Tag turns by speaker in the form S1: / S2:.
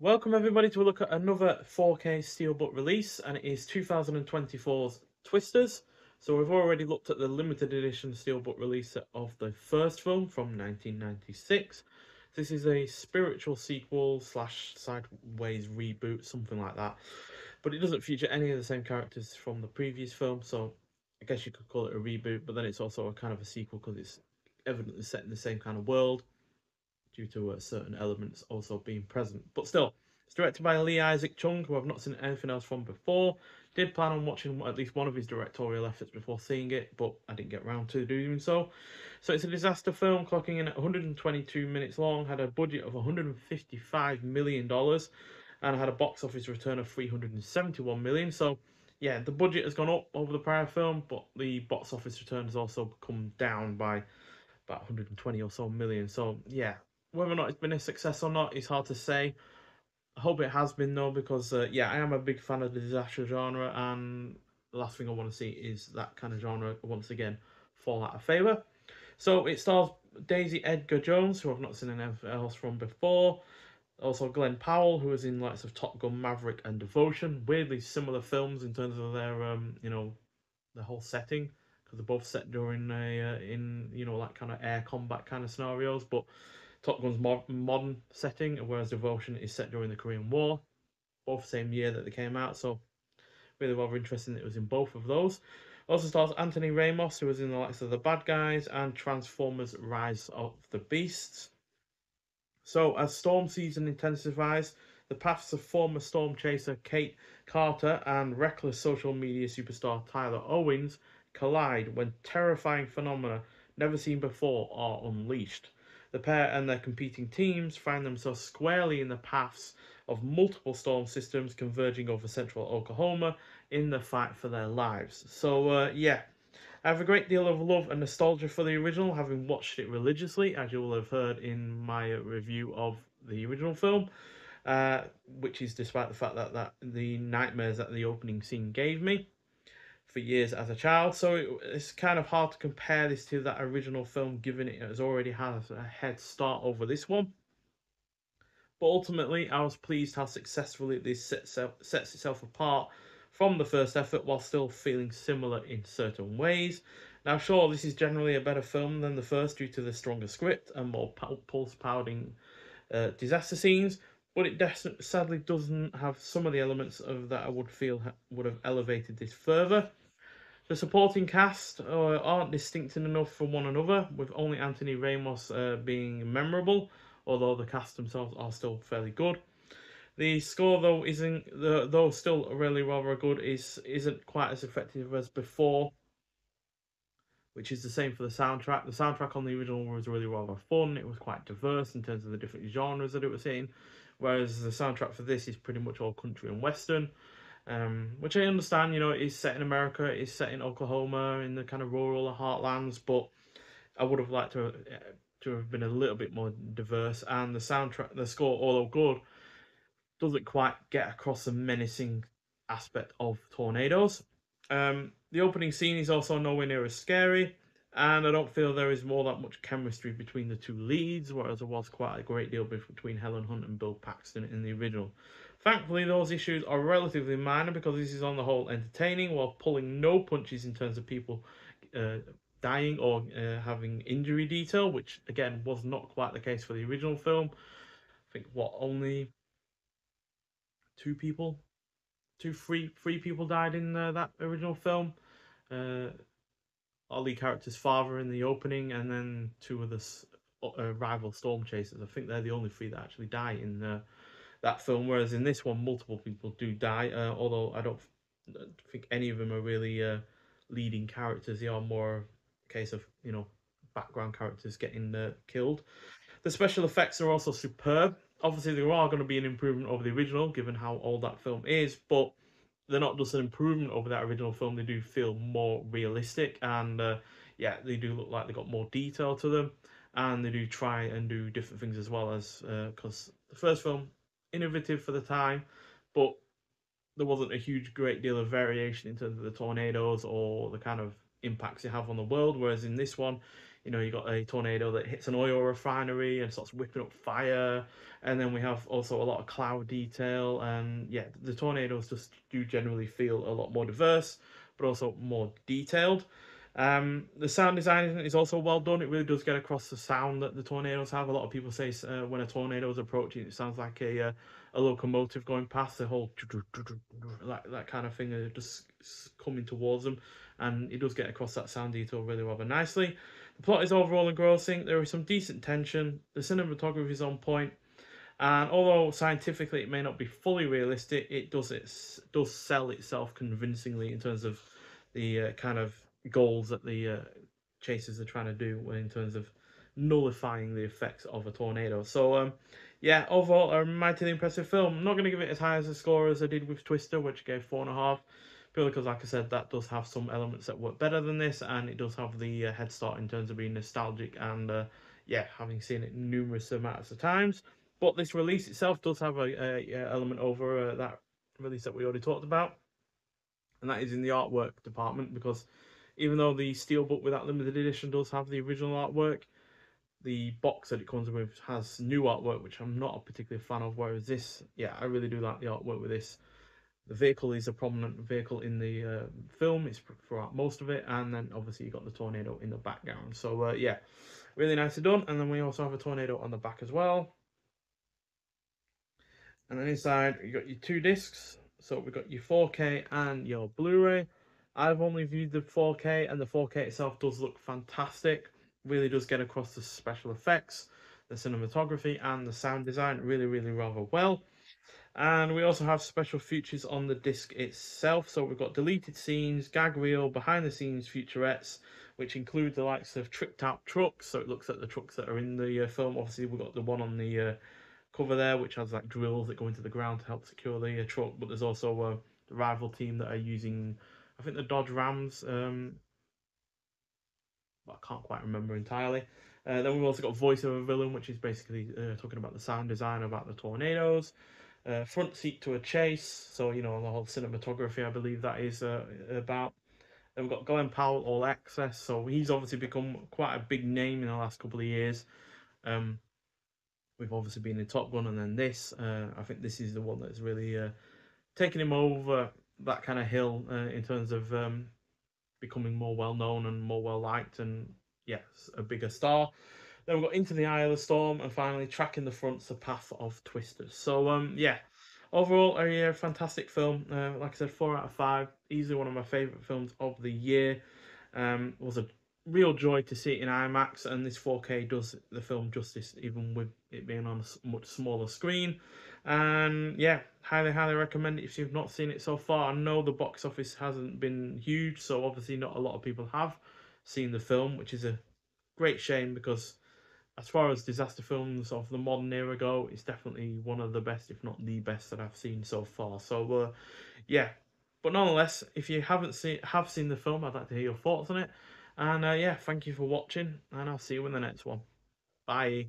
S1: Welcome everybody to a look at another 4K Steelbook release, and it is 2024's Twisters. So we've already looked at the limited edition Steelbook release of the first film from 1996. This is a spiritual sequel slash sideways reboot, something like that. But it doesn't feature any of the same characters from the previous film, so I guess you could call it a reboot, but then it's also a kind of a sequel because it's evidently set in the same kind of world due to certain elements also being present. But still, it's directed by Lee Isaac Chung, who I've not seen anything else from before. Did plan on watching at least one of his directorial efforts before seeing it, but I didn't get around to doing so. So it's a disaster film, clocking in at 122 minutes long, had a budget of $155 million, and had a box office return of 371 million. So yeah, the budget has gone up over the prior film, but the box office return has also come down by about 120 or so million. So yeah, whether or not it's been a success or not is hard to say. I hope it has been though, because yeah, I am a big fan of the disaster genre, and the last thing I want to see is that kind of genre once again fall out of favour. So it stars Daisy Edgar-Jones, who I've not seen anything else from before. Also Glenn Powell, who was in likes of Top Gun, Maverick, and Devotion. Weirdly similar films in terms of their the whole setting, because they're both set during a in like kind of air combat kind of scenarios. But Top Gun's modern setting, whereas Devotion is set during the Korean War, both same year that they came out. So really rather interesting that it was in both of those. Also stars Anthony Ramos, who was in the likes of The Bad Guys and Transformers: Rise of the Beasts. So as storm season intensifies, the paths of former storm chaser Kate Carter and reckless social media superstar Tyler Owens collide when terrifying phenomena never seen before are unleashed. The pair and their competing teams find themselves squarely in the paths of multiple storm systems converging over central Oklahoma in the fight for their lives. So, yeah, I have a great deal of love and nostalgia for the original, having watched it religiously, as you will have heard in my review of the original film, which is despite the fact that the nightmares that the opening scene gave me for years as a child. So it's kind of hard to compare this to that original film, given it has already had a head start over this one. But ultimately, I was pleased how successfully this sets itself apart from the first effort while still feeling similar in certain ways. Now, sure, this is generally a better film than the first due to the stronger script and more pulse-pounding disaster scenes, but it sadly doesn't have some of the elements of that I would feel would have elevated this further. The supporting cast aren't distinct enough from one another, with only Anthony Ramos being memorable, although the cast themselves are still fairly good. The score, though, isn't though still really rather good, isn't quite as effective as before, which is the same for the soundtrack. The soundtrack on the original was really rather fun. It was quite diverse in terms of the different genres that it was in, whereas the soundtrack for this is pretty much all country and western. Which I understand, it is set in America, it is set in Oklahoma, in the kind of rural heartlands, but I would have liked to have been a little bit more diverse. And the soundtrack, the score, although good, doesn't quite get across the menacing aspect of tornadoes. The opening scene is also nowhere near as scary, and I don't feel there is more that much chemistry between the two leads, whereas there was quite a great deal between Helen Hunt and Bill Paxton in the original. Thankfully, those issues are relatively minor because this is on the whole entertaining while pulling no punches in terms of people uh, dying or having injury detail, which again was not quite the case for the original film. I think only two people, three people died in that original film. Uh, Ollie character's father in the opening, and then two of the rival storm chasers. I think they're the only three that actually die in that film. Whereas in this one, multiple people do die. Although I don't think any of them are really leading characters. They are more a case of background characters getting killed. The special effects are also superb. Obviously, there are going to be an improvement over the original, given how old that film is, but they're not just an improvement over that original film. They do feel more realistic, and yeah, they do look like they got more detail to them, and they do try and do different things as well as because the first film innovative for the time, but there wasn't a great deal of variation in terms of the tornadoes or the kind of impacts they have on the world. Whereas in this one, You know, you got a tornado that hits an oil refinery and starts whipping up fire, and then we have also a lot of cloud detail, and yeah, the tornadoes just do generally feel a lot more diverse, but also more detailed. The sound design is also well done. It really does get across the sound that the tornadoes have. A lot of people say when a tornado is approaching, it sounds like a locomotive going past. The whole that kind of thing, just coming towards them, and it does get across that sound detail really rather nicely. The plot is overall engrossing. There is some decent tension. The cinematography is on point, and although scientifically it may not be fully realistic, it does sell itself convincingly in terms of the kind of goals that the chasers are trying to do in terms of nullifying the effects of a tornado. So yeah, overall a mightily impressive film. I'm not going to give it as high as a score as I did with Twister, which gave 4.5. Purely because, like I said, that does have some elements that work better than this, and it does have the head start in terms of being nostalgic and, yeah, having seen it numerous amounts of times. But this release itself does have a element over that release that we already talked about, and that is in the artwork department. Because even though the Steelbook with that limited edition does have the original artwork, the box that it comes with has new artwork, which I'm not a particular fan of. Whereas this, yeah, I really do like the artwork with this. The vehicle is a prominent vehicle in the film. It's throughout most of it, and then obviously you got the tornado in the background. So yeah, really nicely done. And then we also have a tornado on the back as well. And then inside you got your two discs. So we've got your 4K and your Blu-ray. I've only viewed the 4K, and the 4K itself does look fantastic. Really does get across the special effects, the cinematography, and the sound design really, really rather well. And we also have special features on the disc itself. So we've got deleted scenes, gag reel, behind the scenes featurettes, which include the likes of tricked out trucks. So it looks at the trucks that are in the film. Obviously, we've got the one on the cover there, which has like drills that go into the ground to help secure the truck. But there's also the rival team that are using, I think, the Dodge Rams. But I can't quite remember entirely. Then we've also got voice of a villain, which is basically talking about the sound design about the tornadoes. Front seat to a chase, so you know the whole cinematography. I believe that is about. Then we've got Glenn Powell All Access, so he's obviously become quite a big name in the last couple of years. Um, we've obviously been in Top Gun, and then this. I think this is the one that's really taken him over that kind of hill in terms of becoming more well known and more well liked, and yes, a bigger star. Then we've got Into the Eye of the Storm, and finally Tracking the Front's The Path of Twisters. So yeah, overall a fantastic film. Like I said, 4 out of 5. Easily one of my favourite films of the year. Was a real joy to see it in IMAX, and this 4K does the film justice, even with it being on a much smaller screen. And yeah, highly, highly recommend it if you've not seen it so far. I know the box office hasn't been huge, so obviously not a lot of people have seen the film, which is a great shame because as far as disaster films of the modern era go, it's definitely one of the best, if not the best, that I've seen so far. So yeah, but nonetheless, if you have seen the film, I'd like to hear your thoughts on it. And yeah, thank you for watching, and I'll see you in the next one. Bye.